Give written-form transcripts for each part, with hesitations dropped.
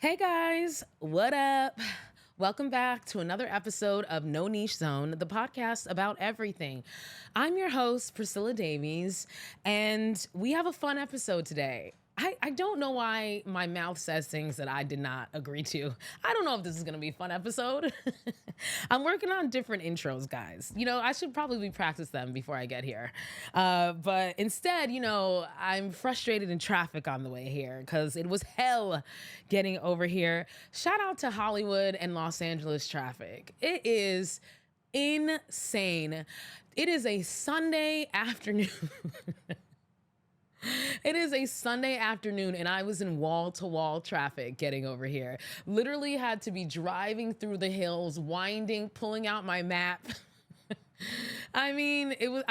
Hey guys, what up? Welcome back to another episode of No Niche Zone, the podcast about everything. I'm your host, Priscilla Davies, and we have a fun episode today. I don't know why my mouth says things that I did not agree to. I don't know if this is going to be a fun episode. I'm working on different intros, guys. I should probably practice them before I get here. But instead, I'm frustrated in traffic on the way here because it was hell getting over here. Shout out to Hollywood and Los Angeles traffic. It is insane. It is a Sunday afternoon. It is a Sunday afternoon and I was in wall-to-wall traffic getting over here. Literally had to be driving through the hills, winding, pulling out my map. I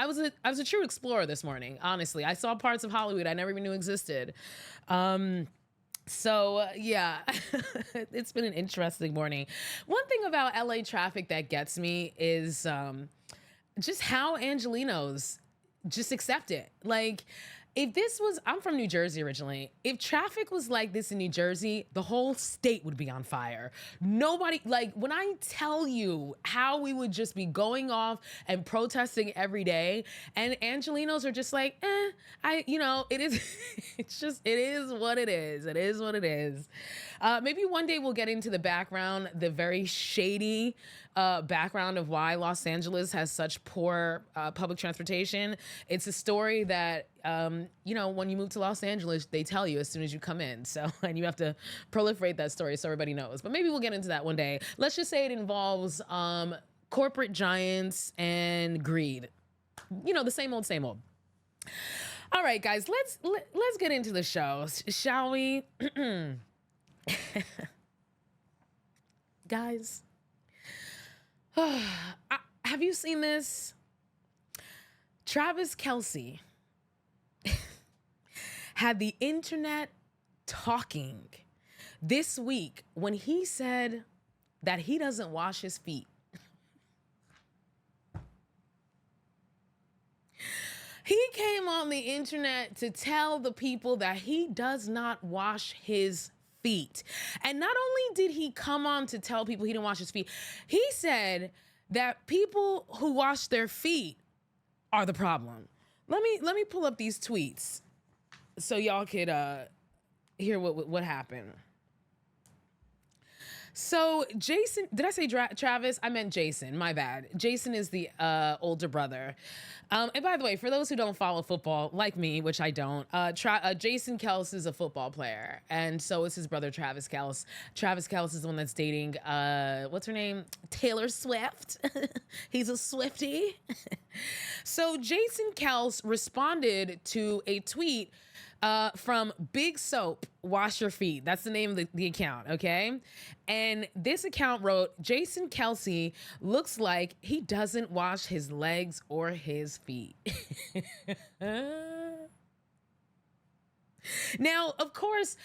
was a true explorer this morning, honestly. I saw parts of Hollywood I never even knew existed. Yeah, it's been an interesting morning. One thing about LA traffic that gets me is just how Angelenos just accept it. Like, I'm from New Jersey originally. If traffic was like this in New Jersey, the whole state would be on fire. Nobody, like, when I tell you how we would just be going off and protesting every day, and Angelenos are just like, it is, it is what it is. It is what it is. Maybe one day we'll get into the background, the very shady background of why Los Angeles has such poor public transportation. It's a story that, when you move to Los Angeles, they tell you as soon as you come in. So, and you have to proliferate that story so everybody knows. But maybe we'll get into that one day. Let's just say it involves corporate giants and greed. The same old, same old. All right, guys, let's get into the show, shall we? Guys, have you seen this? Travis Kelce had the internet talking this week when he said that he doesn't wash his feet. He came on the internet to tell the people that he does not wash his feet. And not only did he come on to tell people he didn't wash his feet, he said that people who wash their feet are the problem. Let me pull up these tweets so y'all could hear what happened. So Jason, did I say Travis? I meant Jason, my bad. Jason is the older brother. And by the way, for those who don't follow football, like me, which I don't, Jason Kelce is a football player. And so is his brother, Travis Kelce. Travis Kelce is the one that's dating, what's her name? Taylor Swift. He's a Swiftie. So Jason Kelce responded to a tweet from Big Soap, Wash Your Feet. That's the name of the account, okay? And this account wrote, Jason Kelce looks like he doesn't wash his legs or his feet. Now, of course,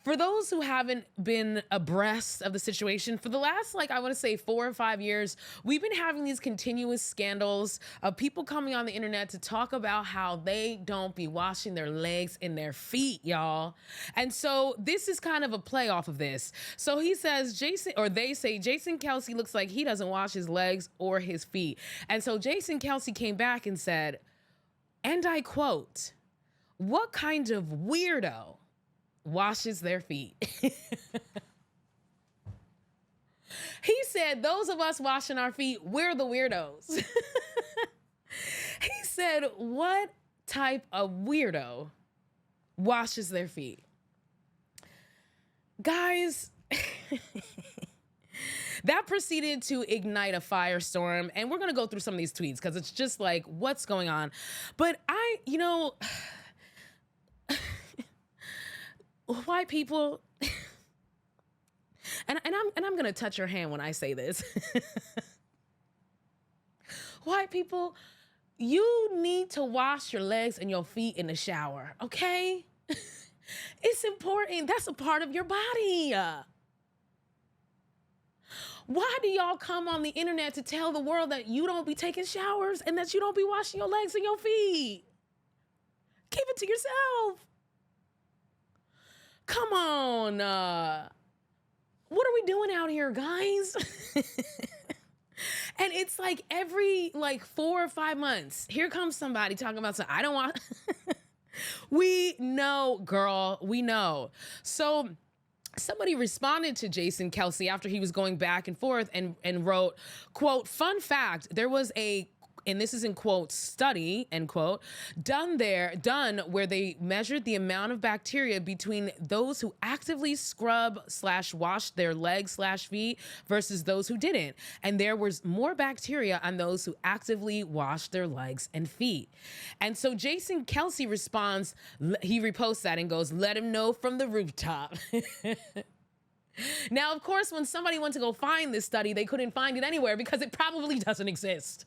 for those who haven't been abreast of the situation, for the last, I want to say 4 or 5 years, we've been having these continuous scandals of people coming on the internet to talk about how they don't be washing their legs and their feet, y'all. And so this is kind of a play off of this. So he says, they say Jason Kelce looks like he doesn't wash his legs or his feet. And so Jason Kelce came back and said, and I quote, "What kind of weirdo washes their feet?" He said, those of us washing our feet, we're the weirdos. He said, what type of weirdo washes their feet? Guys, that proceeded to ignite a firestorm. And we're going to go through some of these tweets because it's just like, what's going on? But white people, and I'm gonna touch your hand when I say this. White people, you need to wash your legs and your feet in the shower, okay? It's important. That's a part of your body. Why do y'all come on the internet to tell the world that you don't be taking showers and that you don't be washing your legs and your feet? Keep it to yourself. Come on. What are we doing out here, guys? And it's like every like 4 or 5 months, here comes somebody talking about something I don't want. We know, girl, we know. So somebody responded to Jason Kelsey after he was going back and forth and wrote, quote, fun fact, there was a, and this is in quote, study, end quote, done where they measured the amount of bacteria between those who actively scrub/wash their legs/feet versus those who didn't. And there was more bacteria on those who actively washed their legs and feet. And so Jason Kelsey responds, he reposts that and goes, let him know from the rooftop. Now, of course, when somebody went to go find this study, they couldn't find it anywhere because it probably doesn't exist.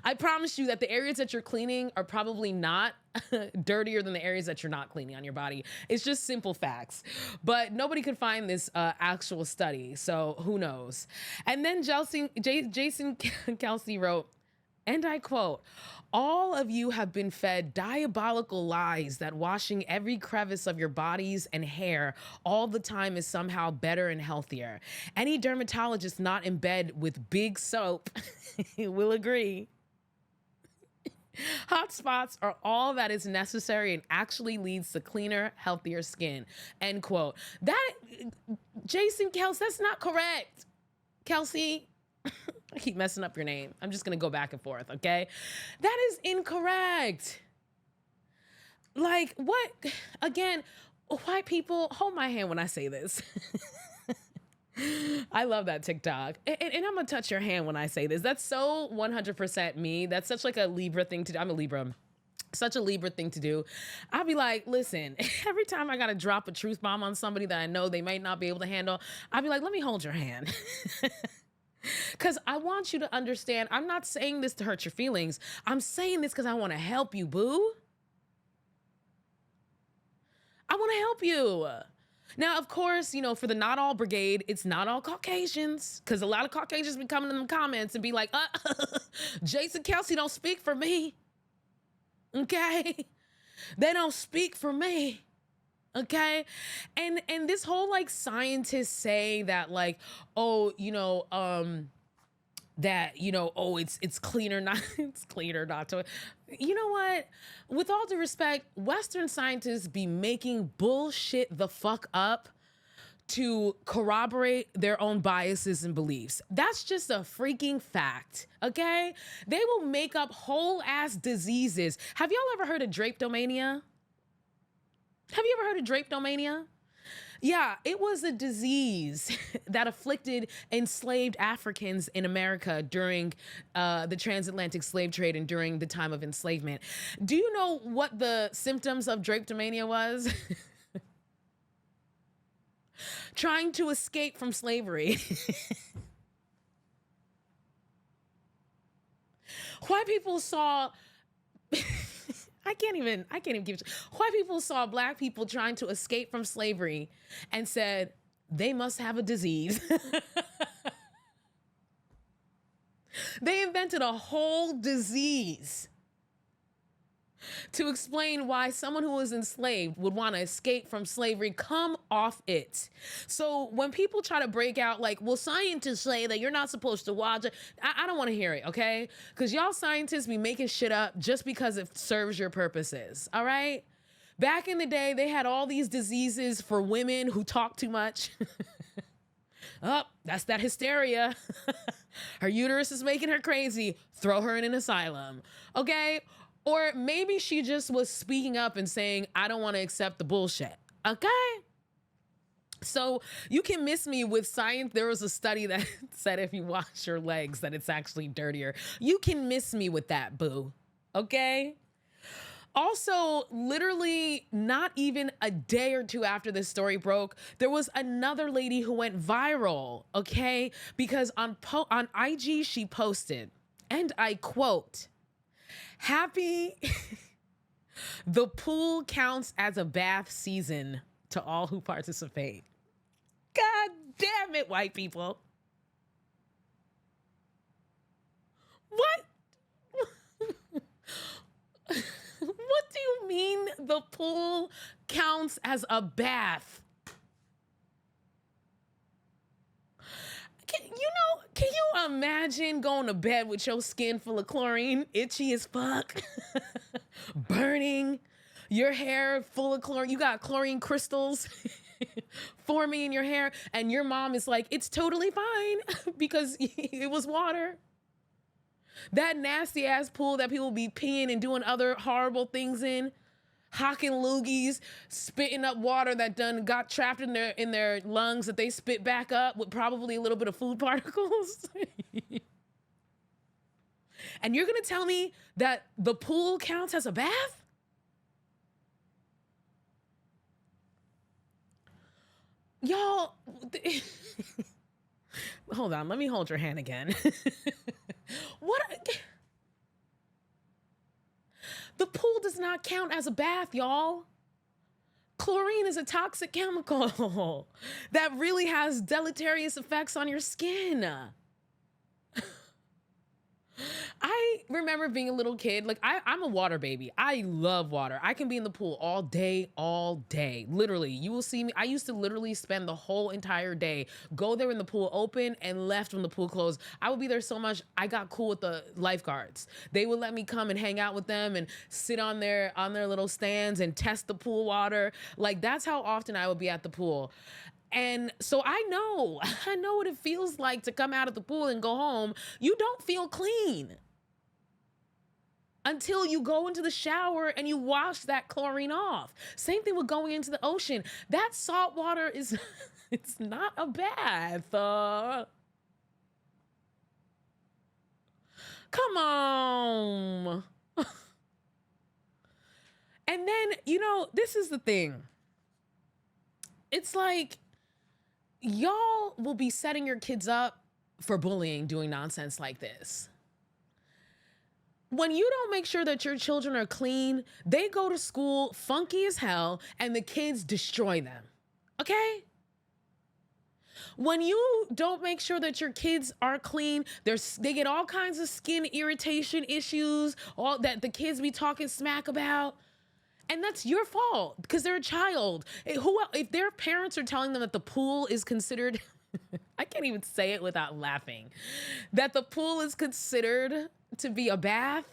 I promise you that the areas that you're cleaning are probably not dirtier than the areas that you're not cleaning on your body. It's just simple facts. But nobody could find this actual study, so who knows? And then Jason Kelsey wrote, and I quote, all of you have been fed diabolical lies that washing every crevice of your bodies and hair all the time is somehow better and healthier. Any dermatologist not in bed with big soap will agree. Hot spots are all that is necessary and actually leads to cleaner, healthier skin. End quote. That, Jason Kelsey, that's not correct. Kelsey, I keep messing up your name. I'm just going to go back and forth, okay? That is incorrect. Like, what? Again, white people, hold my hand when I say this. I love that TikTok. And I'm going to touch your hand when I say this. That's so 100% me. That's such like a Libra thing to do. I'm a Libra. Such a Libra thing to do. I'll be like, listen, every time I got to drop a truth bomb on somebody that I know they might not be able to handle, I'll be like, let me hold your hand. Because I want you to understand, I'm not saying this to hurt your feelings. I'm saying this because I want to help you, boo. I want to help you. Now, of course, you know, for the not all brigade, it's not all Caucasians. Because a lot of Caucasians be coming in the comments and be like, Jason Kelsey don't speak for me. Okay? They don't speak for me. Okay. And this whole like scientists say that like, oh, you know, that, you know, oh, it's cleaner, not, it's cleaner not to, you know what? With all due respect, Western scientists be making bullshit the fuck up to corroborate their own biases and beliefs. That's just a freaking fact. Okay. They will make up whole ass diseases. Have y'all ever heard of drapetomania? Have you ever heard of drapetomania? Yeah, it was a disease that afflicted enslaved Africans in America during the transatlantic slave trade and during the time of enslavement. Do you know what the symptoms of drapetomania was? Trying to escape from slavery. White people saw... I can't even give it. White people saw black people trying to escape from slavery and said, they must have a disease. They invented a whole disease to explain why someone who was enslaved would want to escape from slavery, come off it. So when people try to break out like, well, scientists say that you're not supposed to watch it, I don't want to hear it, okay? Because y'all scientists be making shit up just because it serves your purposes, all right? Back in the day, they had all these diseases for women who talk too much. Oh, that's that hysteria. Her uterus is making her crazy. Throw her in an asylum, okay? Or maybe she just was speaking up and saying, I don't want to accept the bullshit. Okay. So you can miss me with science. There was a study that said if you wash your legs, that it's actually dirtier. You can miss me with that, boo. Okay. Also, literally not even a day or two after this story broke, there was another lady who went viral. Okay. Because on IG, she posted, and I quote, happy, the pool counts as a bath season to all who participate. God damn it, white people. What? What do you mean the pool counts as a bath? Can you imagine going to bed with your skin full of chlorine, itchy as fuck, burning, your hair full of chlorine, you got chlorine crystals forming in your hair, and your mom is like, it's totally fine because it was water. That nasty ass pool that people be peeing and doing other horrible things in, hocking loogies, spitting up water that done got trapped in their lungs that they spit back up with probably a little bit of food particles. And you're gonna tell me that the pool counts as a bath? Y'all, hold on, let me hold your hand again. What? The pool does not count as a bath, y'all. Chlorine is a toxic chemical that really has deleterious effects on your skin. I remember being a little kid, like I'm a water baby. I love water. I can be in the pool all day, literally. You will see me. I used to literally spend the whole entire day, go there when the pool open and left when the pool closed. I would be there so much. I got cool with the lifeguards. They would let me come and hang out with them and sit on their little stands and test the pool water. Like that's how often I would be at the pool. And so I know what it feels like to come out of the pool and go home. You don't feel clean until you go into the shower and you wash that chlorine off. Same thing with going into the ocean. That salt water is, it's not a bath. Come on. And then, this is the thing. It's like, y'all will be setting your kids up for bullying doing nonsense like this. When you don't make sure that your children are clean, they go to school funky as hell and the kids destroy them. Okay? When you don't make sure that your kids are clean, they get all kinds of skin irritation issues, all that the kids be talking smack about. And that's your fault because they're a child. If their parents are telling them that the pool is considered, I can't even say it without laughing, that the pool is considered to be a bath,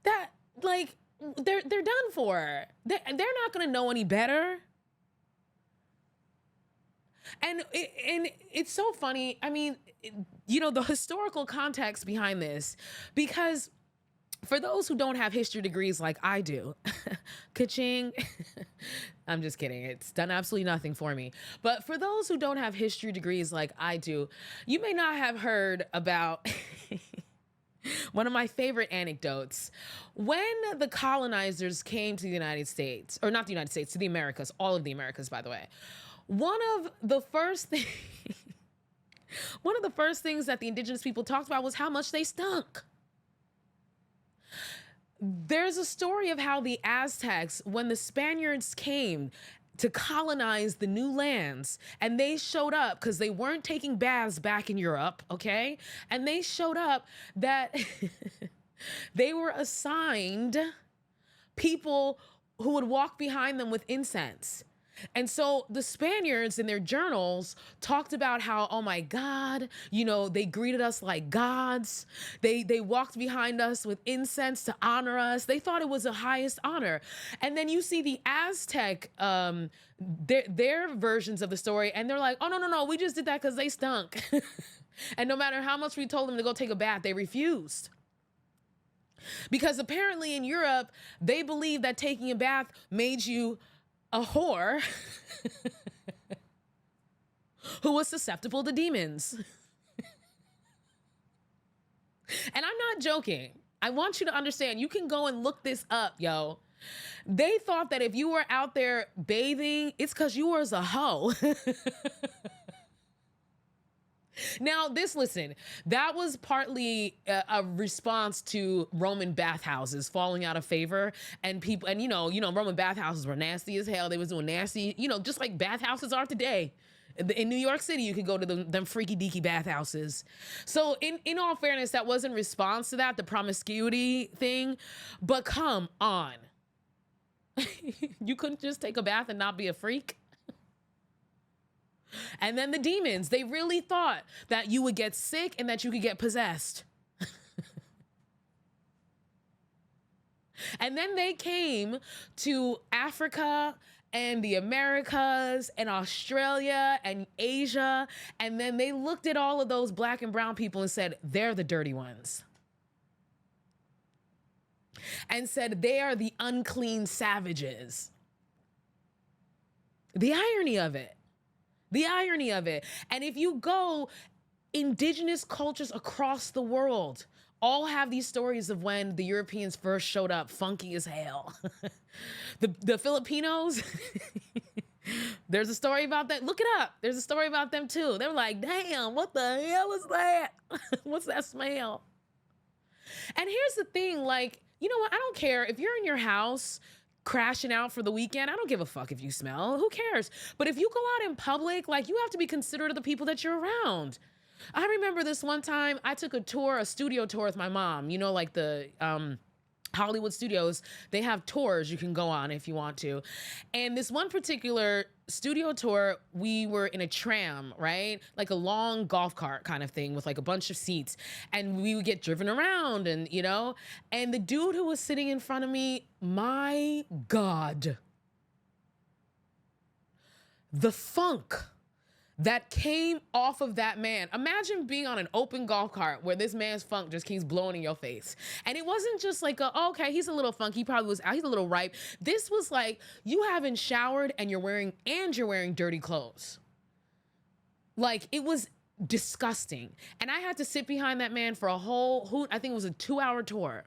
that like they're done for. They're not gonna know any better. And it's so funny. I mean, the historical context behind this, because for those who don't have history degrees like I do, ka-ching, I'm just kidding. It's done absolutely nothing for me. But for those who don't have history degrees like I do, you may not have heard about one of my favorite anecdotes. When the colonizers came to the United States, or not the United States, to the Americas, all of the Americas, by the way, one of the first things that the indigenous people talked about was how much they stunk. There's a story of how the Aztecs, when the Spaniards came to colonize the new lands, and they showed up because they weren't taking baths back in Europe, okay? And they showed up that they were assigned people who would walk behind them with incense. And so the Spaniards in their journals talked about how, oh my God, they greeted us like gods. They walked behind us with incense to honor us. They thought it was the highest honor. And then you see the Aztec, their versions of the story, and they're like, oh, no, we just did that because they stunk. And no matter how much we told them to go take a bath, they refused. Because apparently in Europe, they believed that taking a bath made you a whore who was susceptible to demons. And I'm not joking. I want you to understand, you can go and look this up, yo. They thought that if you were out there bathing, it's because you were a hoe. Now, listen, that was partly a response to Roman bathhouses falling out of favor, and people, and Roman bathhouses were nasty as hell. They was doing nasty, just like bathhouses are today. In New York City, you could go to them freaky deaky bathhouses. So in all fairness, that was in response to that, the promiscuity thing. But come on. You couldn't just take a bath and not be a freak? And then the demons, they really thought that you would get sick and that you could get possessed. And then they came to Africa and the Americas and Australia and Asia. And then they looked at all of those black and brown people and said, they're the dirty ones. And said, they are the unclean savages. The irony of it. The irony of it. And if you go, indigenous cultures across the world all have these stories of when the Europeans first showed up, funky as hell. The Filipinos, there's a story about that. Look it up. There's a story about them too. They're like, damn, what the hell is that? What's that smell? And here's the thing, like, you know what? I don't care if you're in your house crashing out for the weekend. I don't give a fuck if you smell. Who cares? But if you go out in public, like, you have to be considerate of the people that you're around. I remember this one time I took a studio tour with my mom, you know, like the Hollywood studios, they have tours you can go on if you want to. And this one particular studio tour, we were in a tram, right? Like a long golf cart kind of thing with like a bunch of seats. And we would get driven around and, you know, and the dude who was sitting in front of me, my God, the funk that came off of that man. Imagine being on an open golf cart where this man's funk just keeps blowing in your face. And it wasn't just like, okay, he's a little funky. He probably was, he's a little ripe. This was like, you haven't showered and you're wearing dirty clothes. Like, it was disgusting. And I had to sit behind that man for a whole, I think it was a 2-hour tour.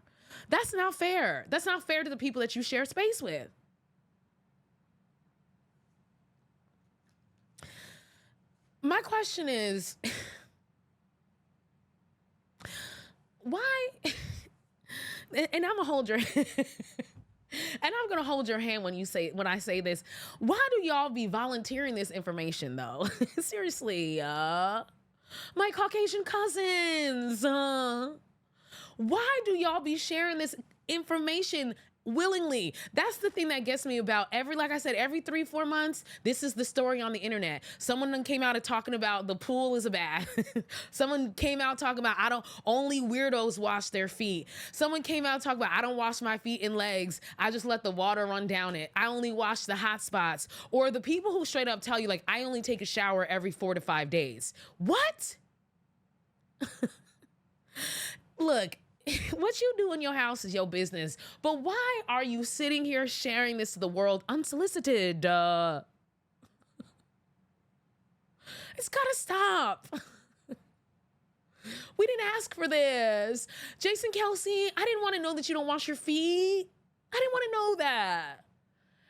That's not fair. That's not fair to the people that you share space with. My question is, why, and I'm gonna hold your, and I'm gonna hold your hand when I say this, why do y'all be volunteering this information though? Seriously, my Caucasian cousins, why do y'all be sharing this information willingly? That's the thing that gets me about like I said, every 3-4 months, this is the story on the internet. Someone came out talking about the pool is a bath. Someone came out talking about, only weirdos wash their feet. Someone came out talking about, I don't wash my feet and legs. I just let the water run down it. I only wash the hot spots. Or the people who straight up tell you, like, I only take a shower every 4 to 5 days. What? Look, what you do in your house is your business, but why are you sitting here sharing this to the world unsolicited? It's gotta stop. We didn't ask for this. Jason Kelsey, I didn't want to know that you don't wash your feet. I didn't want to know that.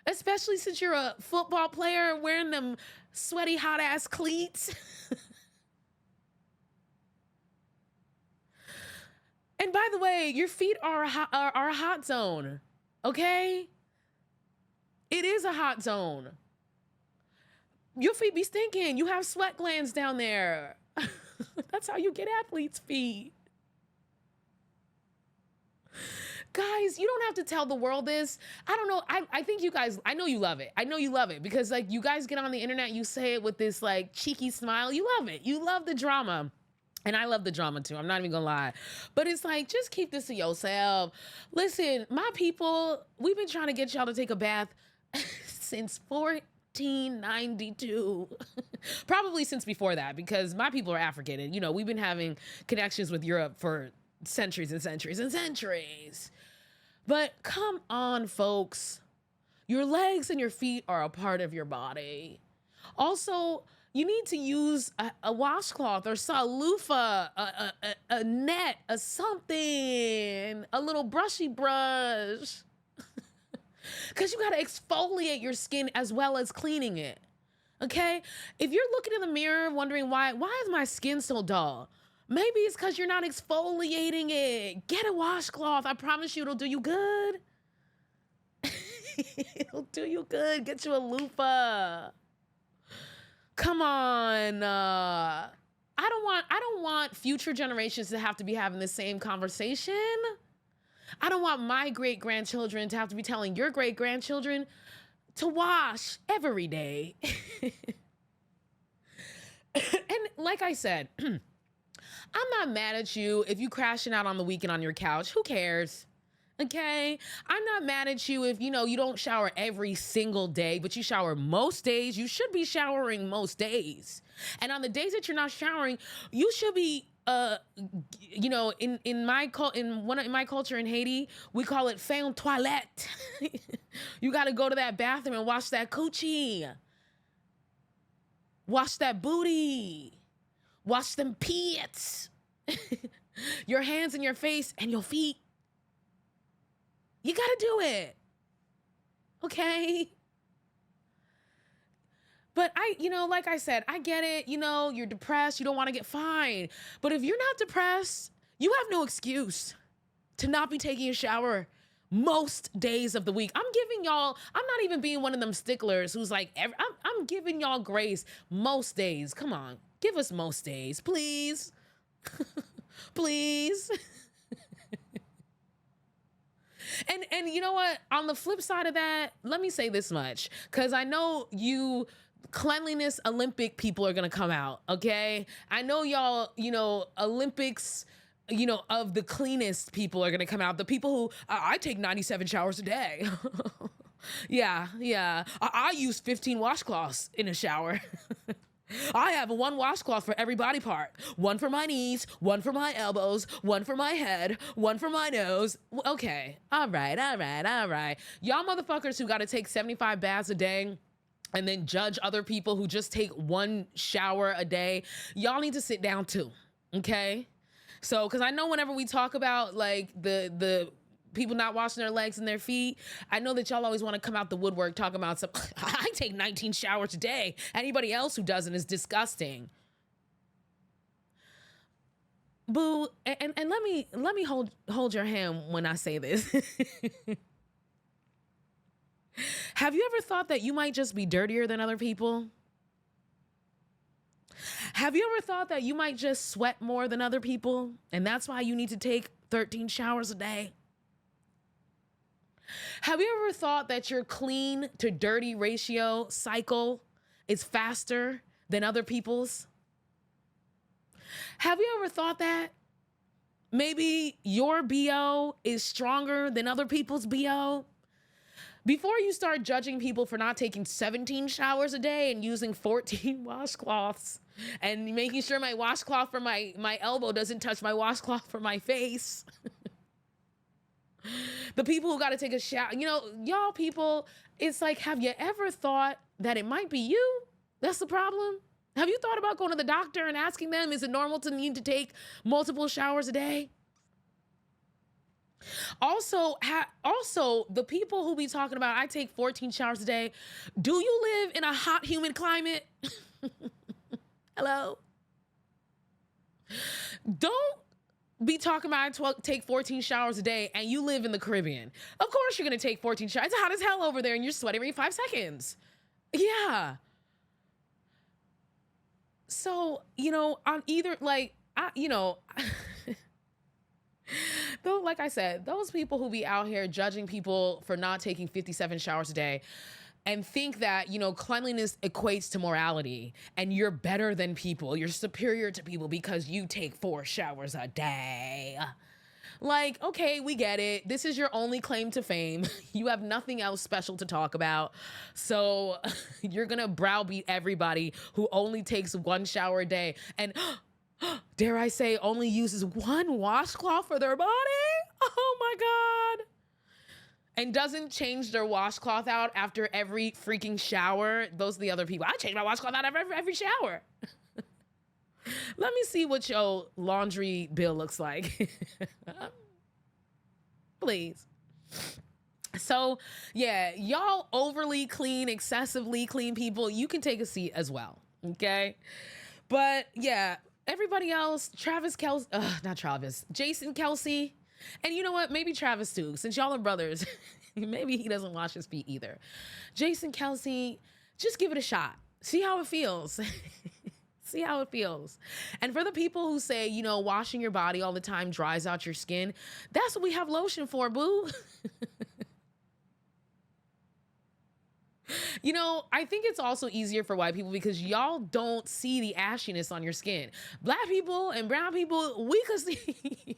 Especially since you're a football player wearing them sweaty hot ass cleats. And by the way, your feet are a hot zone, okay? It is a hot zone. Your feet be stinking. You have sweat glands down there. That's how you get athletes' feet. Guys, you don't have to tell the world this. I don't know. I think you guys, I know you love it. I know you love it because, like, you guys get on the internet, you say it with this, like, cheeky smile. You love it. You love the drama. And I love the drama too. I'm not even gonna lie. But it's like, just keep this to yourself. Listen, my people, we've been trying to get y'all to take a bath since 1492. Probably since before that, because my people are African. And, you know, we've been having connections with Europe for centuries and centuries and centuries. But come on, folks. Your legs and your feet are a part of your body. Also, you need to use a washcloth or a loofah, a net, something, a little brushy brush. Because you got to exfoliate your skin as well as cleaning it, okay? If you're looking in the mirror wondering why is my skin so dull? Maybe it's because you're not exfoliating it. Get a washcloth. I promise you it'll do you good. It'll do you good. Get you a loofah. Come on. I don't want future generations to have to be having the same conversation. I don't want my great grandchildren to have to be telling your great grandchildren to wash every day. And like I said, I'm not mad at you if you crashing out on the weekend on your couch. Who cares? Okay. I'm not mad at you if, you don't shower every single day, but you shower most days. You should be showering most days. And on the days that you're not showering, you should be, in my culture in Haiti, we call it fin toilette. You got to go to that bathroom and wash that coochie. Wash that booty. Wash them pits. Your hands and your face and your feet. You gotta do it. Okay? But like I said, I get it. You're depressed. You don't want to get fined. But if you're not depressed, you have no excuse to not be taking a shower most days of the week. I'm not even being one of them sticklers who's like, I'm giving y'all grace most days. Come on, give us most days, please. Please. And you know what? On the flip side of that, let me say this much, because I know you cleanliness Olympic people are going to come out, okay? I know y'all, Olympics, of the cleanest people are going to come out. The people who, I take 97 showers a day. Yeah. I use 15 washcloths in a shower. I have one washcloth for every body part. One for my knees, one for my elbows, one for my head, one for my nose. Okay. All right. Y'all motherfuckers who got to take 75 baths a day and then judge other people who just take one shower a day, y'all need to sit down too. Okay? So, because I know whenever we talk about like the people not washing their legs and their feet, I know that y'all always want to come out the woodwork talking about some, I take 19 showers a day. Anybody else who doesn't is disgusting. Boo, and let me hold your hand when I say this. Have you ever thought that you might just be dirtier than other people? Have you ever thought that you might just sweat more than other people, and that's why you need to take 13 showers a day? Have you ever thought that your clean to dirty ratio cycle is faster than other people's? Have you ever thought that maybe your BO is stronger than other people's BO? Before you start judging people for not taking 17 showers a day and using 14 washcloths and making sure my washcloth for my elbow doesn't touch my washcloth for my face. The people who got to take a shower, y'all people, it's like, have you ever thought that it might be you? That's the problem. Have you thought about going to the doctor and asking them, is it normal to need to take multiple showers a day? Also, the people who be talking about, I take 14 showers a day. Do you live in a hot, humid climate? Hello? Don't be talking about I take 14 showers a day and you live in the Caribbean. Of course you're going to take 14 showers. It's hot as hell over there and you're sweating every 5 seconds. Yeah. So, on either, though, like I said, those people who be out here judging people for not taking 57 showers a day and think that, cleanliness equates to morality and you're better than people, you're superior to people because you take 4 showers a day. Like, okay, we get it. This is your only claim to fame. You have nothing else special to talk about. So you're going to browbeat everybody who only takes 1 shower a day and dare I say, only uses 1 washcloth for their body? Oh my God. And doesn't change their washcloth out after every freaking shower. Those are the other people. I change my washcloth out every shower. Let me see what your laundry bill looks like. Please. So yeah, y'all overly clean, excessively clean people, you can take a seat as well. Okay. But yeah, everybody else, Jason Kelsey. And you know what? Maybe Travis too, since y'all are brothers. Maybe he doesn't wash his feet either. Jason Kelsey, just give it a shot. See how it feels. See how it feels. And for the people who say, washing your body all the time dries out your skin, that's what we have lotion for, boo. I think it's also easier for white people because y'all don't see the ashiness on your skin. Black people and brown people, we could see.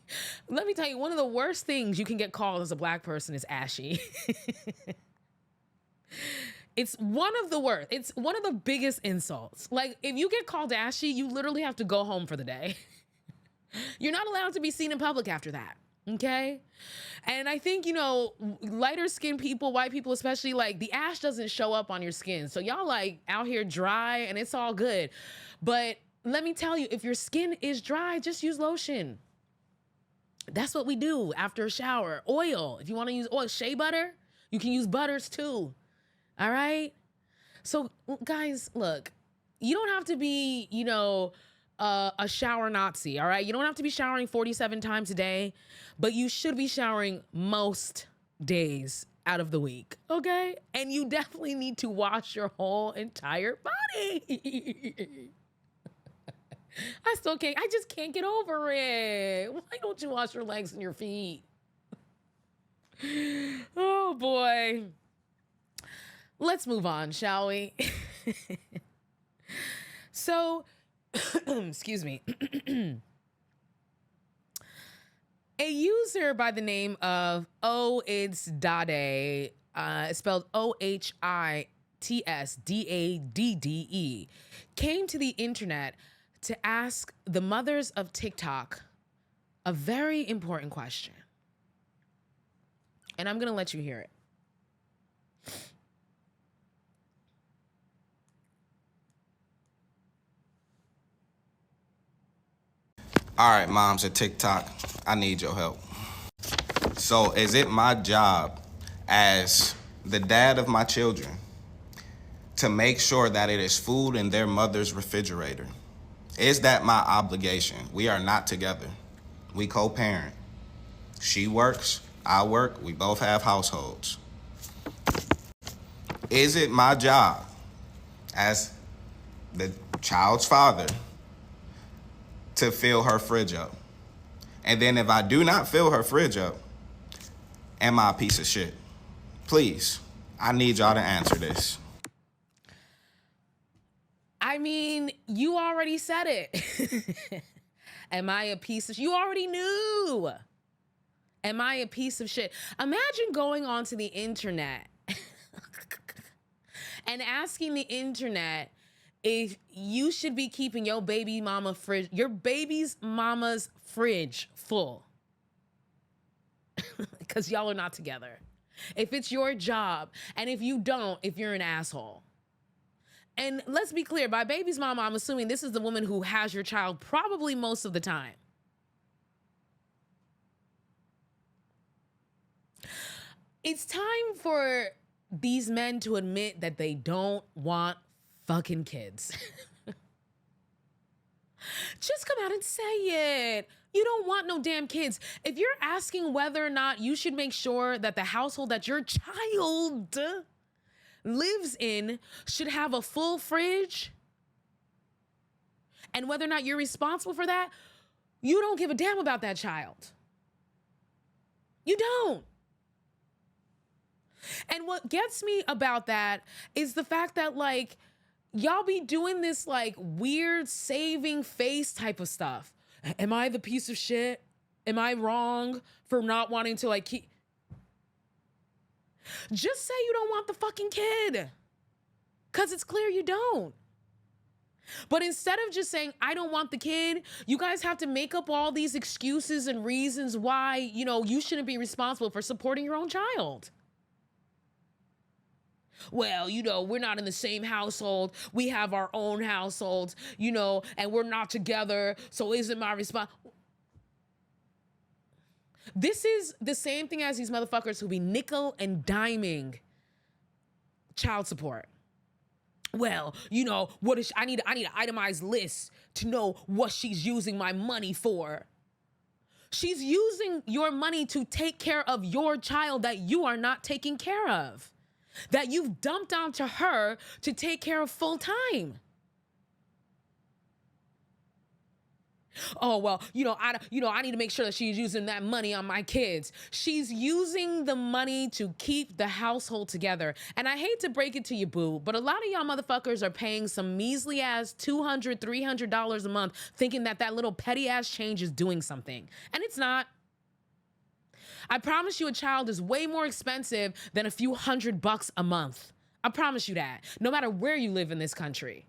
Let me tell you, one of the worst things you can get called as a black person is ashy. It's one of the worst. It's one of the biggest insults. Like, if you get called ashy, you literally have to go home for the day. You're not allowed to be seen in public after that. Okay. And I think, lighter skinned people, white people especially, like, the ash doesn't show up on your skin. So y'all like out here dry and it's all good. But let me tell you, if your skin is dry, just use lotion. That's what we do after a shower. Oil. If you want to use oil, shea butter, you can use butters too. All right. So guys, look, you don't have to be, a shower Nazi. All right. You don't have to be showering 47 times a day, but you should be showering most days out of the week. Okay. And you definitely need to wash your whole entire body. I just can't get over it. Why don't you wash your legs and your feet? Oh boy. Let's move on, shall we? So, excuse me. A user by the name of It's Dade, spelled OHITSDADDE, came to the internet to ask the mothers of TikTok a very important question. And I'm going to let you hear it. All right, moms at TikTok, I need your help. So is it my job as the dad of my children to make sure that it is food in their mother's refrigerator? Is that my obligation? We are not together. We co-parent. She works, I work, we both have households. Is it my job as the child's father to fill her fridge up? And then if I do not fill her fridge up, am I a piece of shit? Please, I need y'all to answer this. I mean, you already said it. Am I a piece of shit? You already knew. Am I a piece of shit? Imagine going onto the internet and asking the internet if you should be keeping your baby's mama's fridge full. Because y'all are not together. If it's your job, and if you don't, if you're an asshole. And let's be clear, by baby's mama, I'm assuming this is the woman who has your child probably most of the time. It's time for these men to admit that they don't want fucking kids. Just come out and say it. You don't want no damn kids. If you're asking whether or not you should make sure that the household that your child lives in should have a full fridge, and whether or not you're responsible for that, you don't give a damn about that child. You don't. And what gets me about that is the fact that, like, y'all be doing this, like, weird saving face type of stuff. Am I the piece of shit? Am I wrong for not wanting to, like, keep... Just say you don't want the fucking kid. Because it's clear you don't. But instead of just saying, I don't want the kid, you guys have to make up all these excuses and reasons why, you shouldn't be responsible for supporting your own child. Well, we're not in the same household. We have our own households, and we're not together. So isn't my response? This is the same thing as these motherfuckers who be nickel and diming child support. Well, what is I need an itemized list to know what she's using my money for. She's using your money to take care of your child that you are not taking care of. that you've dumped onto her to take care of full time. Oh, well, I need to make sure that she's using that money on my kids. She's using the money to keep the household together. And I hate to break it to you, boo, but a lot of y'all motherfuckers are paying some measly ass $200, $300 a month thinking that that little petty ass change is doing something. And it's not. I promise you a child is way more expensive than a few $100 a month. I promise you that, no matter where you live in this country.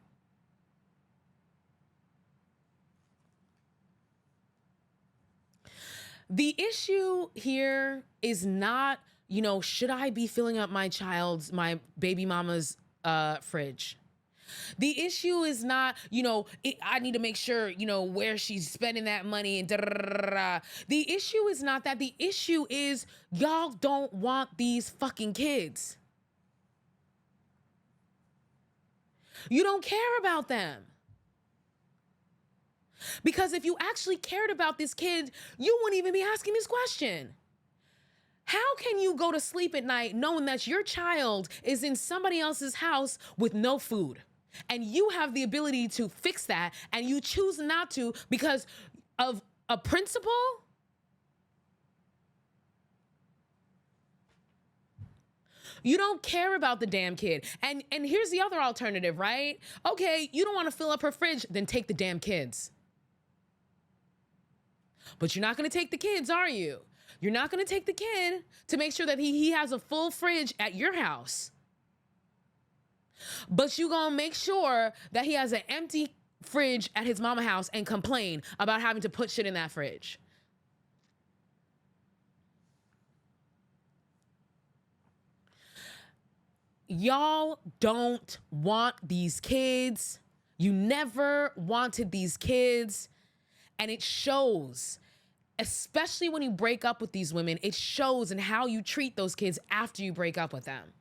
The issue here is not, should I be filling up my baby mama's fridge? The issue is not, I need to make sure, where she's spending that money and da da da da. The issue is not that. The issue is y'all don't want these fucking kids. You don't care about them. Because if you actually cared about this kid, you wouldn't even be asking this question. How can you go to sleep at night knowing that your child is in somebody else's house with no food? And you have the ability to fix that, and you choose not to because of a principle? You don't care about the damn kid. And here's the other alternative, right? Okay, you don't want to fill up her fridge, then take the damn kids. But you're not going to take the kids, are you? You're not going to take the kid to make sure that he has a full fridge at your house. But you're going to make sure that he has an empty fridge at his mama house and complain about having to put shit in that fridge. Y'all don't want these kids. You never wanted these kids. And it shows, especially when you break up with these women, it shows in how you treat those kids after you break up with them.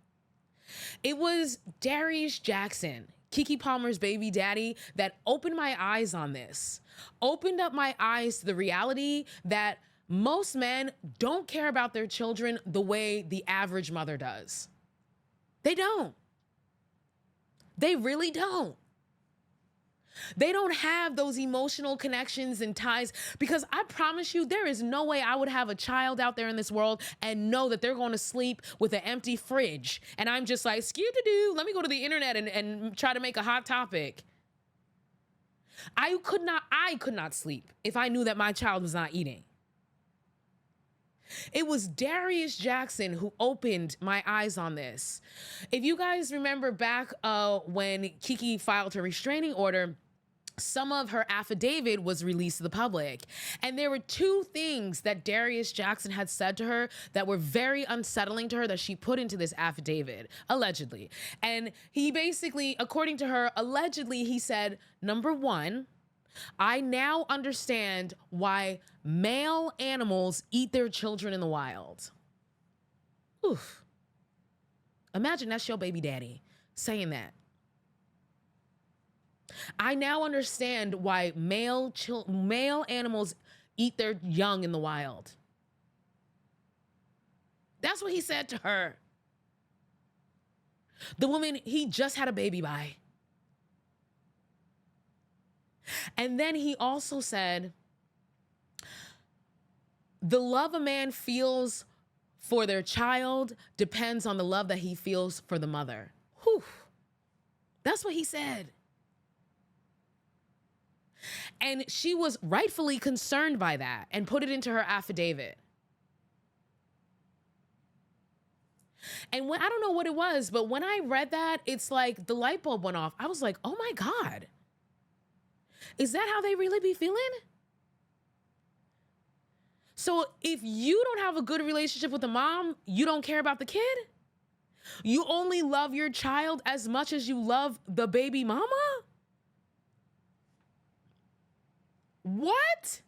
It was Darius Jackson, Keke Palmer's baby daddy, that opened my eyes on this, opened up my eyes to the reality that most men don't care about their children the way the average mother does. They don't. They really don't. They don't have those emotional connections and ties, because I promise you, there is no way I would have a child out there in this world and know that they're going to sleep with an empty fridge. And I'm just like, let me go to the internet and try to make a hot topic. I could not sleep if I knew that my child was not eating. It was Darius Jackson who opened my eyes on this. If you guys remember back when Keke filed her restraining order, some of her affidavit was released to the public. And there were two things that Darius Jackson had said to her that were very unsettling to her that she put into this affidavit, allegedly. And he basically, according to her, allegedly, he said, number one, I now understand why male animals eat their children in the wild. Oof. Imagine that's your baby daddy saying that. I now understand why male animals eat their young in the wild. That's what he said to her. The woman he just had a baby by. And then he also said, the love a man feels for their child depends on the love that he feels for the mother. Whew. That's what he said. And she was rightfully concerned by that and put it into her affidavit. And when, I don't know what it was, but when I read that, it's like the light bulb went off. I was like, oh my God. Is that how they really be feeling? So if you don't have a good relationship with the mom, you don't care about the kid? You only love your child as much as you love the baby mama? What?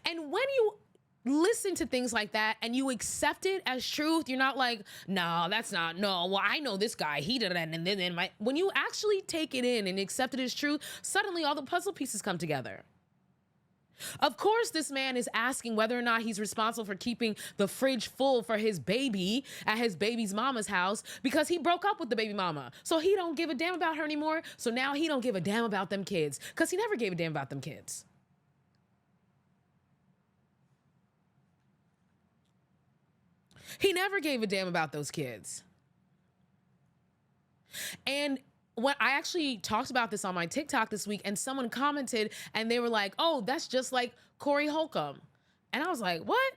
And when you listen to things like that and you accept it as truth, you're not like, no, that's not, no, well, I know this guy, he did that, and then when you actually take it in and accept it as truth, suddenly all the puzzle pieces come together. Of course, this man is asking whether or not he's responsible for keeping the fridge full for his baby at his baby's mama's house because he broke up with the baby mama. So he don't give a damn about her anymore. So now he don't give a damn about them kids because he never gave a damn about them kids. He never gave a damn about those kids. And when I actually talked about this on my TikTok this week, and someone commented and they were like, oh, that's just like Corey Holcomb. And I was like, what?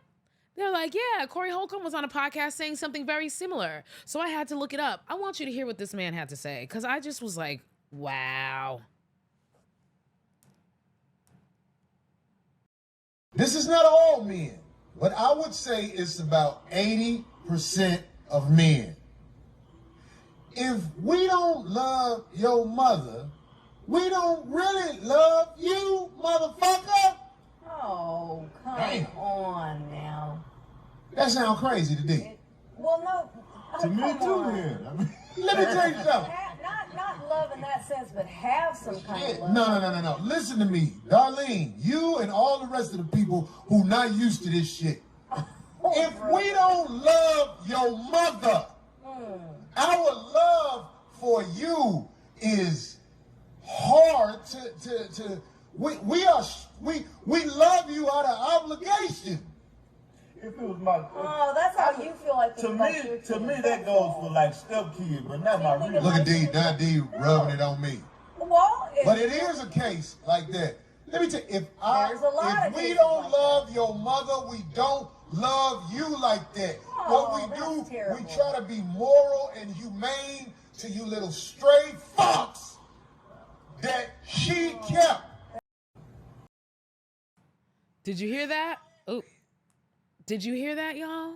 They're like, yeah, Corey Holcomb was on a podcast saying something very similar. So I had to look it up. I want you to hear what this man had to say, because I just was like, wow. This is not all men, but I would say it's about 80% of men. If we don't love your mother, we don't really love you, motherfucker. Oh, come Damn. on now. That sounds crazy to me. Well, no. Oh, To me come too, on. then. I mean, let me tell you something. Not love in that sense, but have some kind of love. No. Listen to me, Darlene. You and all the rest of the people who not used to this shit. If we don't love your mother, our love for you is hard to we love you out of obligation. If it was my Oh, that's how you feel like to me that goes for like stepkids, but not my real. Look at D rubbing it on me. Well, But it is a case like that. Let me tell you, if we cases don't like love your mother, we don't love you like that. Oh, What we do, that's terrible. we try to be moral and humane to you little stray fucks that she kept. Did you hear that? Oh, did you hear that, y'all?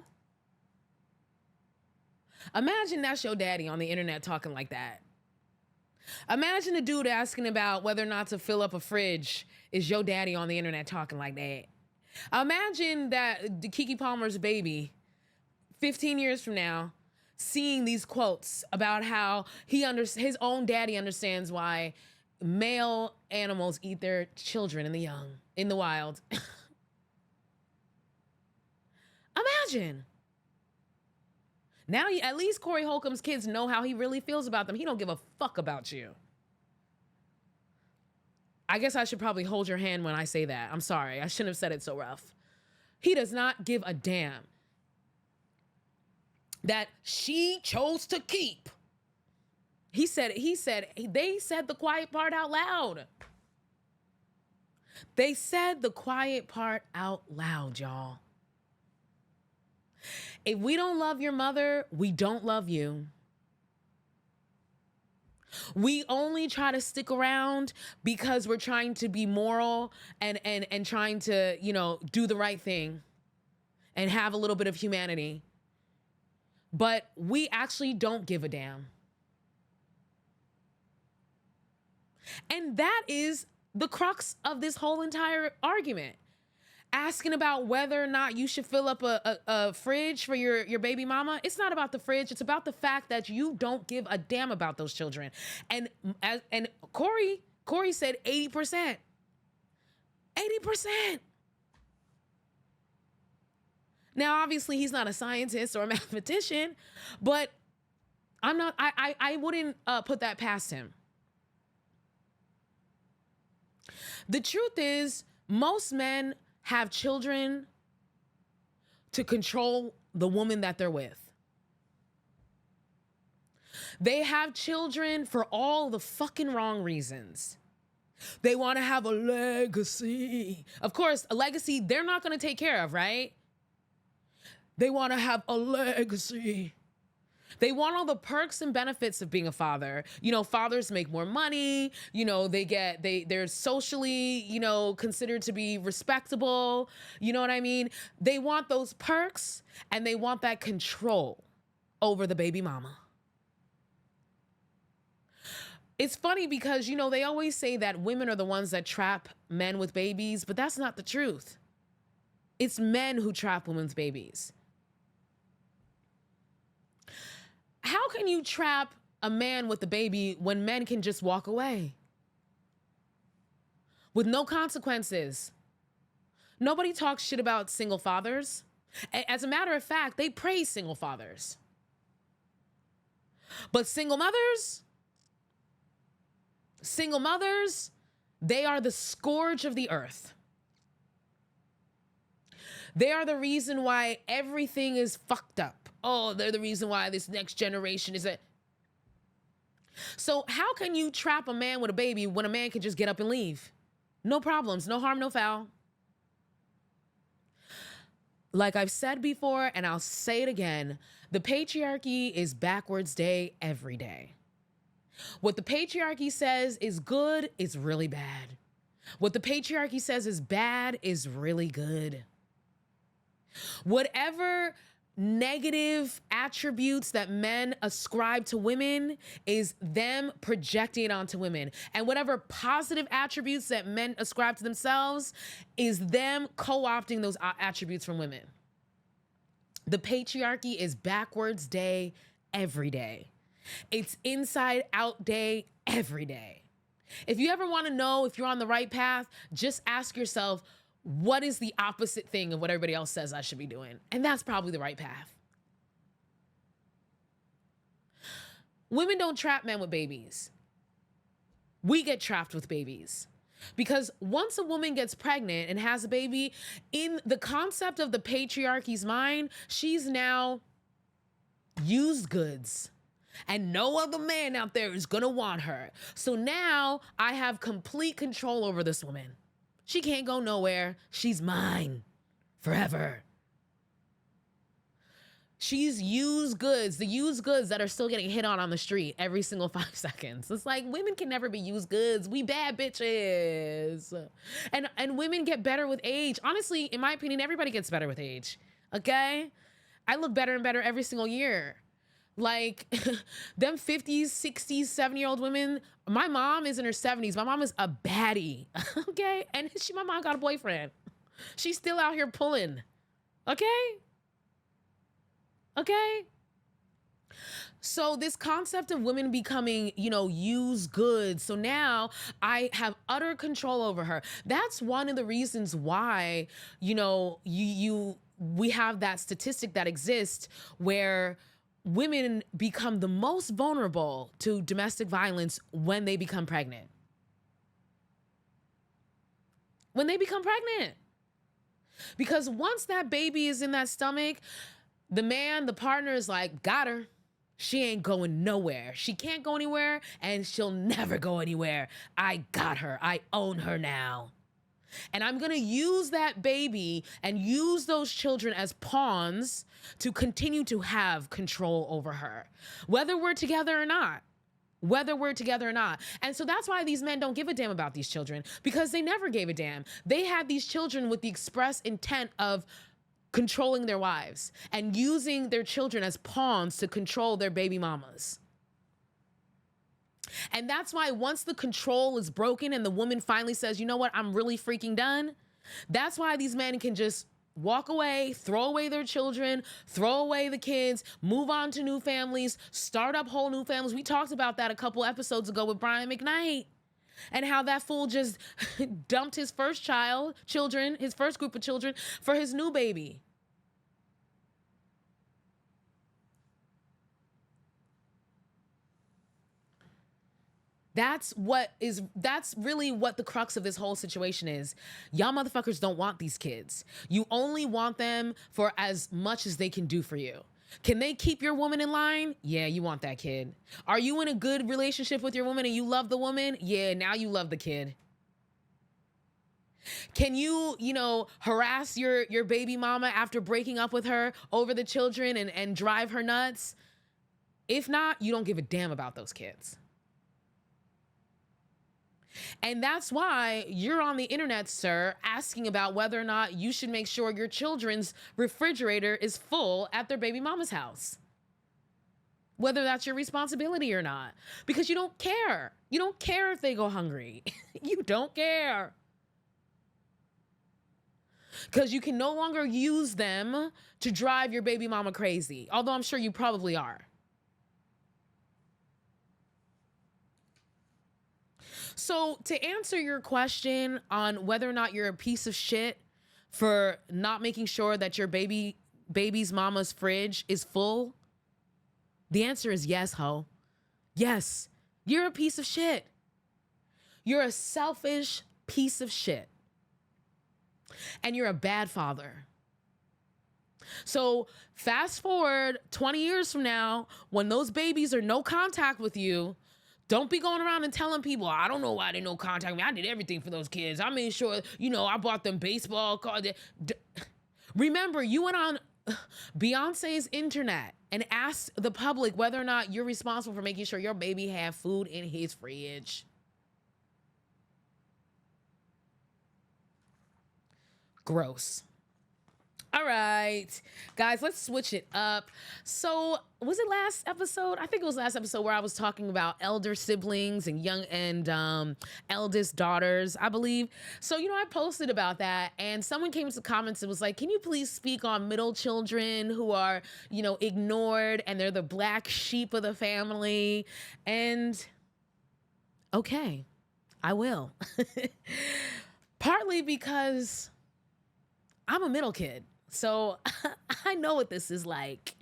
Imagine that's your daddy on the internet talking like that. Imagine a dude asking about whether or not to fill up a fridge is your daddy on the internet talking like that. Imagine that Keke Palmer's baby, 15 years from now, seeing these quotes about how his own daddy understands why male animals eat their children and the young in the wild. Imagine. Now, at least Corey Holcomb's kids know how he really feels about them. He don't give a fuck about you. I guess I should probably hold your hand when I say that. I'm sorry. I shouldn't have said it so rough. He does not give a damn that she chose to keep. They said the quiet part out loud. They said the quiet part out loud, y'all. If we don't love your mother, we don't love you. We only try to stick around because we're trying to be moral and trying to, do the right thing and have a little bit of humanity. But we actually don't give a damn. And that is the crux of this whole entire argument. Asking about whether or not you should fill up a fridge for your baby mama. It's not about the fridge. It's about the fact that you don't give a damn about those children. And Corey said 80%. 80%. Now, obviously, he's not a scientist or a mathematician, but I wouldn't put that past him. The truth is, most men have children to control the woman that they're with. They have children for all the fucking wrong reasons. They want to have a legacy. Of course, a legacy they're not going to take care of, right? They want to have a legacy. They want all the perks and benefits of being a father. Fathers make more money. They're socially, considered to be respectable. You know what I mean? They want those perks and they want that control over the baby mama. It's funny because, they always say that women are the ones that trap men with babies, but that's not the truth. It's men who trap women's babies. How can you trap a man with a baby when men can just walk away with no consequences? Nobody talks shit about single fathers. As a matter of fact, they praise single fathers. But single mothers, they are the scourge of the earth. They are the reason why everything is fucked up. Oh, they're the reason why this next generation is a... So how can you trap a man with a baby when a man can just get up and leave? No problems, no harm, no foul. Like I've said before, and I'll say it again, the patriarchy is backwards day every day. What the patriarchy says is good is really bad. What the patriarchy says is bad is really good. Whatever negative attributes that men ascribe to women is them projecting it onto women. And whatever positive attributes that men ascribe to themselves is them co-opting those attributes from women. The patriarchy is backwards day every day. It's inside out day every day. If you ever want to know if you're on the right path, just ask yourself, what is the opposite thing of what everybody else says I should be doing? And that's probably the right path. Women don't trap men with babies. We get trapped with babies. Because once a woman gets pregnant and has a baby, in the concept of the patriarchy's mind, she's now used goods. And no other man out there is gonna want her. So now I have complete control over this woman. She can't go nowhere. She's mine forever. She's used goods, the used goods that are still getting hit on the street every single 5 seconds. It's like women can never be used goods. We bad bitches. And women get better with age. Honestly, in my opinion, everybody gets better with age. Okay? I look better and better every single year. Like them 50s, 60s, 70-year-old women. My mom is in her 70s. My mom is a baddie. Okay? And my mom got a boyfriend. She's still out here pulling. Okay? Okay? So this concept of women becoming, used goods. So now I have utter control over her. That's one of the reasons why, we have that statistic that exists where women become the most vulnerable to domestic violence when they become pregnant. When they become pregnant. Because once that baby is in that stomach, the partner is like, got her. She ain't going nowhere. She can't go anywhere and she'll never go anywhere. I got her. I own her now. And I'm going to use that baby and use those children as pawns to continue to have control over her, whether we're together or not. And so that's why these men don't give a damn about these children, because they never gave a damn. They had these children with the express intent of controlling their wives and using their children as pawns to control their baby mamas. And that's why once the control is broken and the woman finally says, you know what, I'm really freaking done. That's why these men can just walk away, throw away their children, throw away the kids, move on to new families, start up whole new families. We talked about that a couple episodes ago with Brian McKnight and how that fool just dumped his first his first group of children for his new baby. That's really what the crux of this whole situation is. Y'all motherfuckers don't want these kids. You only want them for as much as they can do for you. Can they keep your woman in line? Yeah, you want that kid. Are you in a good relationship with your woman and you love the woman? Yeah, now you love the kid. Can you, harass your baby mama after breaking up with her over the children and drive her nuts? If not, you don't give a damn about those kids. And that's why you're on the internet, sir, asking about whether or not you should make sure your children's refrigerator is full at their baby mama's house. Whether that's your responsibility or not. Because you don't care. You don't care if they go hungry. You don't care. Because you can no longer use them to drive your baby mama crazy. Although I'm sure you probably are. So to answer your question on whether or not you're a piece of shit for not making sure that your baby's mama's fridge is full? The answer is yes, ho. Yes, you're a piece of shit. You're a selfish piece of shit. And you're a bad father. So fast forward 20 years from now, when those babies are no contact with you, don't be going around and telling people, I don't know why they no contact me. I did everything for those kids. I made sure, I bought them baseball cards. Remember, you went on Beyonce's internet and asked the public whether or not you're responsible for making sure your baby have food in his fridge. Gross. All right, guys, let's switch it up. So was it last episode? I think it was last episode where I was talking about elder siblings and young and eldest daughters, I believe. So, I posted about that and someone came into the comments and was like, can you please speak on middle children who are, ignored and they're the black sheep of the family? And okay, I will. Partly because I'm a middle kid. So I know what this is like.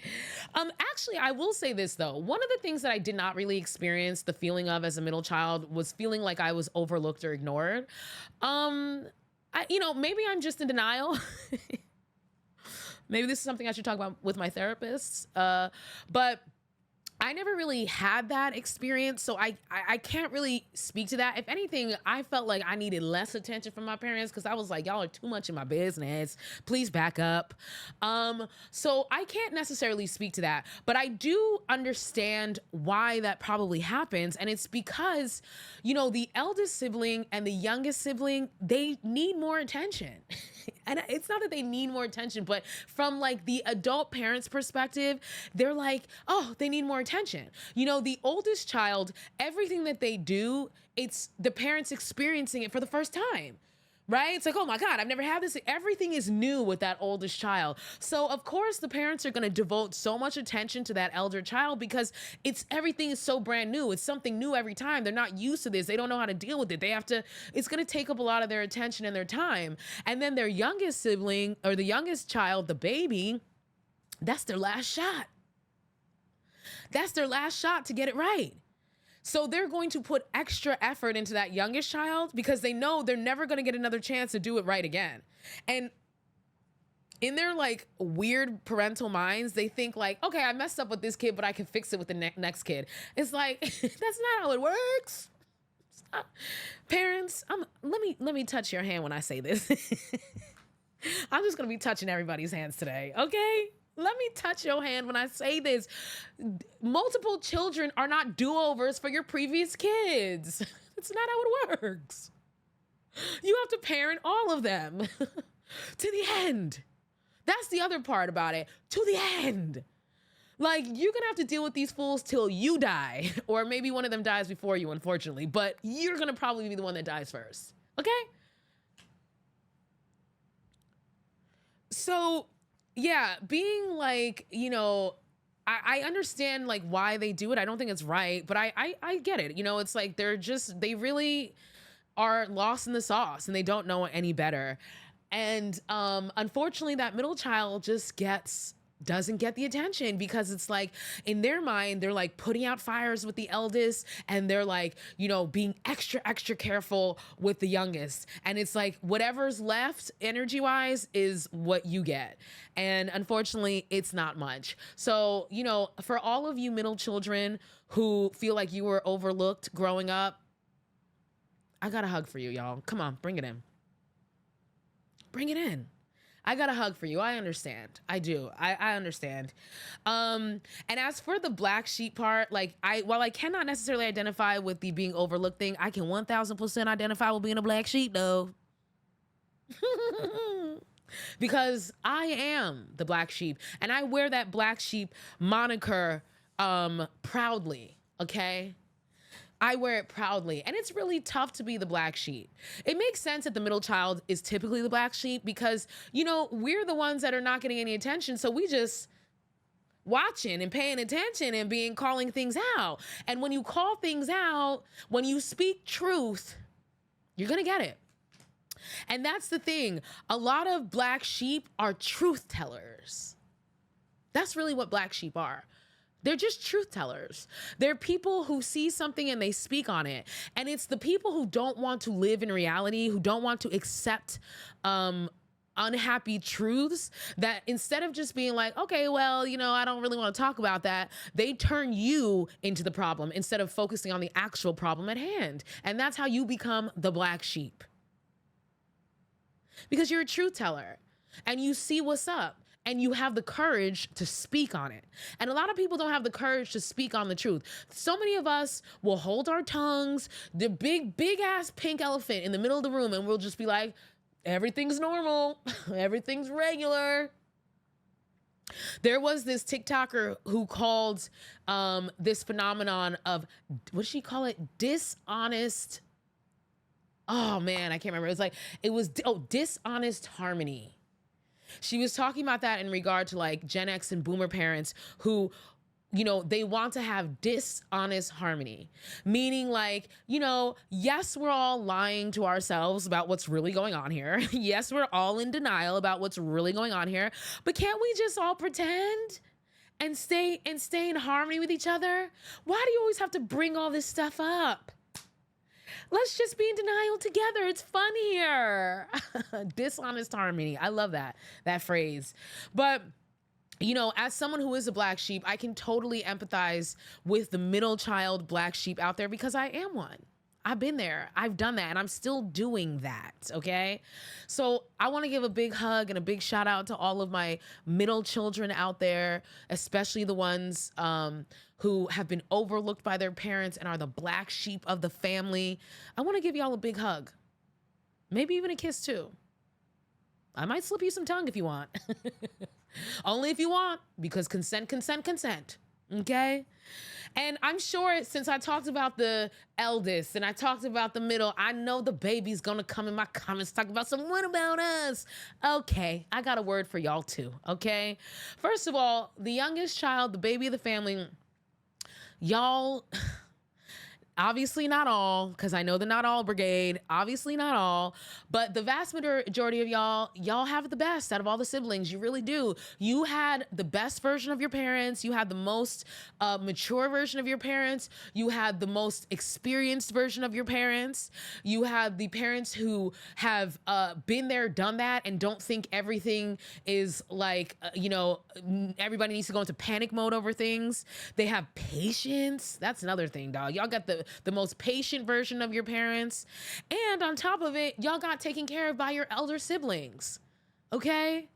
Actually, I will say this though. One of the things that I did not really experience the feeling of as a middle child was feeling like I was overlooked or ignored. Maybe I'm just in denial. Maybe this is something I should talk about with my therapist. But I never really had that experience, so I can't really speak to that. If anything, I felt like I needed less attention from my parents because I was like, y'all are too much in my business. Please back up. So I can't necessarily speak to that, but I do understand why that probably happens. And it's because, the eldest sibling and the youngest sibling, they need more attention. And it's not that they need more attention, but from like the adult parents' perspective, they're like, oh, they need more attention. The oldest child, everything that they do, it's the parents experiencing it for the first time, right? It's like, oh my God, I've never had this. Everything is new with that oldest child. So of course the parents are going to devote so much attention to that elder child because everything is so brand new. It's something new every time. They're not used to this. They don't know how to deal with it. It's going to take up a lot of their attention and their time. And then their youngest sibling or the youngest child, the baby, that's their last shot. That's their last shot to get it right. So they're going to put extra effort into that youngest child because they know they're never going to get another chance to do it right again. And in their like weird parental minds, they think like, okay, I messed up with this kid, but I can fix it with the next kid. It's like, that's not how it works. Parents, let me touch your hand when I say this. I'm just going to be touching everybody's hands today. Okay. Let me touch your hand when I say this. Multiple children are not do-overs for your previous kids. That's not how it works. You have to parent all of them to the end. That's the other part about it. To the end. Like, you're going to have to deal with these fools till you die. Or maybe one of them dies before you, unfortunately. But you're going to probably be the one that dies first. Okay? So yeah, being like, I understand like why they do it. I don't think it's right, but I get it. It's like they really are lost in the sauce and they don't know any better. And unfortunately, that middle child just doesn't get the attention because it's like in their mind, they're like putting out fires with the eldest and they're like, being extra, extra careful with the youngest. And it's like whatever's left energy wise is what you get. And unfortunately, it's not much. So, for all of you middle children who feel like you were overlooked growing up, I got a hug for you, y'all. Come on, bring it in. Bring it in. I got a hug for you. I understand. I do. I understand. And as for the black sheep part, like while I cannot necessarily identify with the being overlooked thing, I can 1000% identify with being a black sheep though. Because I am the black sheep and I wear that black sheep moniker proudly, okay? I wear it proudly. And it's really tough to be the black sheep. It makes sense that the middle child is typically the black sheep because, we're the ones that are not getting any attention. So we just watching and paying attention and calling things out. And when you call things out, when you speak truth, you're going to get it. And that's the thing. A lot of black sheep are truth tellers. That's really what black sheep are. They're just truth tellers. They're people who see something and they speak on it. And it's the people who don't want to live in reality, who don't want to accept unhappy truths, that instead of just being like, okay, well, I don't really want to talk about that, they turn you into the problem instead of focusing on the actual problem at hand. And that's how you become the black sheep. Because you're a truth teller and you see what's up. And you have the courage to speak on it. And a lot of people don't have the courage to speak on the truth. So many of us will hold our tongues, the big ass pink elephant in the middle of the room, and we'll just be like, everything's normal, everything's regular. There was this TikToker who called this phenomenon of, what did she call it? Dishonest. Oh man, I can't remember. It was dishonest harmony. She was talking about that in regard to like Gen X and boomer parents who, they want to have dishonest harmony, meaning like, yes, we're all lying to ourselves about what's really going on here. Yes, we're all in denial about what's really going on here, but can't we just all pretend and stay in harmony with each other? Why do you always have to bring all this stuff up? Let's just be in denial together. It's fun here. Dishonest harmony. I love that phrase. But, as someone who is a black sheep, I can totally empathize with the middle child black sheep out there because I am one. I've been there. I've done that. And I'm still doing that. Okay. So I want to give a big hug and a big shout out to all of my middle children out there, especially the ones who have been overlooked by their parents and are the black sheep of the family. I want to give y'all a big hug. Maybe even a kiss too. I might slip you some tongue if you want. Only if you want, because consent. Okay? And I'm sure since I talked about the eldest and I talked about the middle, I know the baby's gonna come in my comments talk about what about us? Okay, I got a word for y'all too, okay? First of all, the youngest child, the baby of the family, y'all, obviously not all, because I know the not all brigade, obviously not all, but the vast majority of y'all have the best out of all the siblings. You really do. You had the best version of your parents. You had the most mature version of your parents. You had the most experienced version of your parents. You had the parents who have been there, done that, and don't think everything is like, everybody needs to go into panic mode over things. They have patience. That's another thing, dog. Y'all got the most patient version of your parents. And on top of it, y'all got taken care of by your elder siblings. Okay?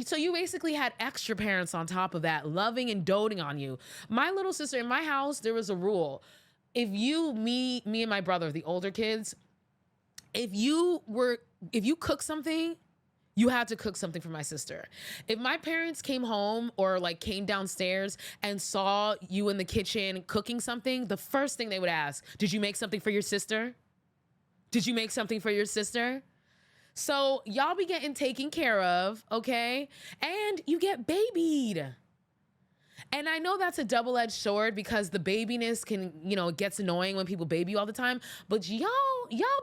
So you basically had extra parents on top of that, loving and doting on you. My little sister, in my house, there was a rule. If me and my brother, the older kids, if you cook something, you had to cook something for my sister. If my parents came home or like came downstairs and saw you in the kitchen cooking something, the first thing they would ask, did you make something for your sister? Did you make something for your sister? So y'all be getting taken care of, okay? And you get babied. And I know that's a double-edged sword because the babiness can, it gets annoying when people baby you all the time, but y'all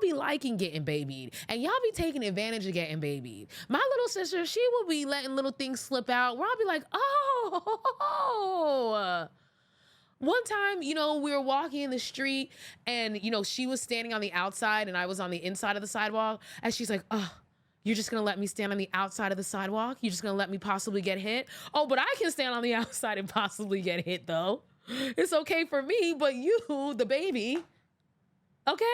be liking getting babied and y'all be taking advantage of getting babied. My little sister, she will be letting little things slip out where I'll be like, oh. One time, we were walking in the street and, she was standing on the outside and I was on the inside of the sidewalk and she's like, oh, you're just going to let me stand on the outside of the sidewalk? You're just going to let me possibly get hit? Oh, but I can stand on the outside and possibly get hit, though. It's okay for me, but you, the baby, okay?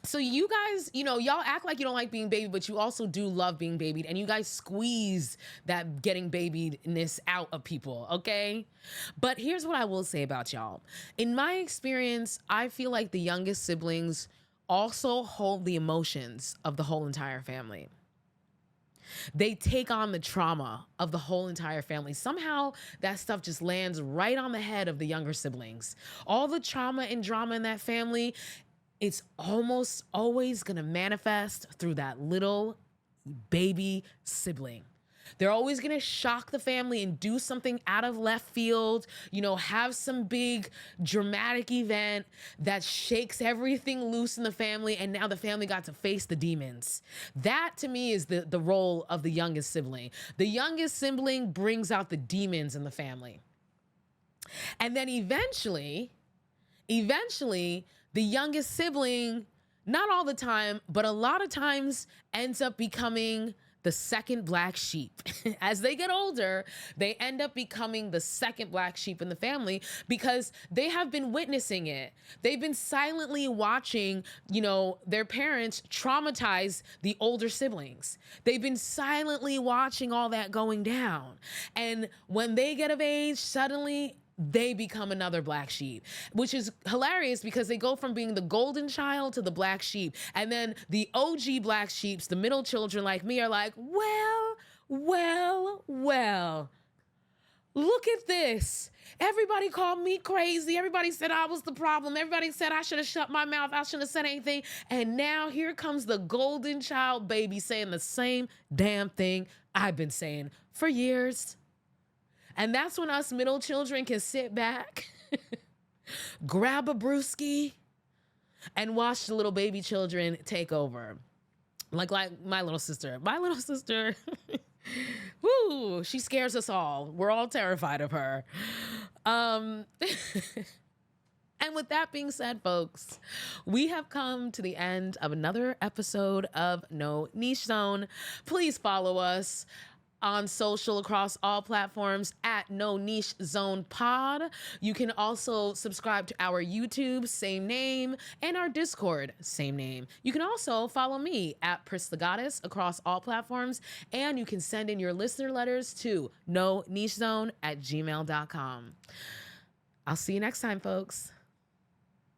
So you guys, y'all act like you don't like being babied, but you also do love being babied. And you guys squeeze that getting babiedness out of people, okay? But here's what I will say about y'all. In my experience, I feel like the youngest siblings also hold the emotions of the whole entire family. They take on the trauma of the whole entire family. Somehow that stuff just lands right on the head of the younger siblings. All the trauma and drama in that family, it's almost always gonna manifest through that little baby sibling. They're always going to shock the family and do something out of left field, you know, have some big dramatic event that shakes everything loose in the family. And now the family got to face the demons. That to me is the role of the youngest sibling. The youngest sibling brings out the demons in the family. And then eventually, the youngest sibling, not all the time, but a lot of times ends up becoming the second black sheep. As they get older, they end up becoming the second black sheep in the family because they have been witnessing it. They've been silently watching, you know, their parents traumatize the older siblings. They've been silently watching all that going down. And when they get of age, suddenly they become another black sheep, which is hilarious because they go from being the golden child to the black sheep. And then the OG black sheeps, the middle children like me, are like, well, look at this. Everybody called me crazy. Everybody said I was the problem. Everybody said I should have shut my mouth. I shouldn't have said anything. And now here comes the golden child baby saying the same damn thing I've been saying for years. And that's when us middle children can sit back, grab a brewski, and watch the little baby children take over. Like my little sister. My little sister, woo, she scares us all. We're all terrified of her. And with that being said, folks, we have come to the end of another episode of No Niche Zone. Please follow us on social across all platforms at No Niche Zone Pod. You can also subscribe to our YouTube, same name, and our Discord, same name. You can also follow me at Pris the Goddess across all platforms, and you can send in your listener letters to nonichezone@gmail.com. I'll see you next time, folks.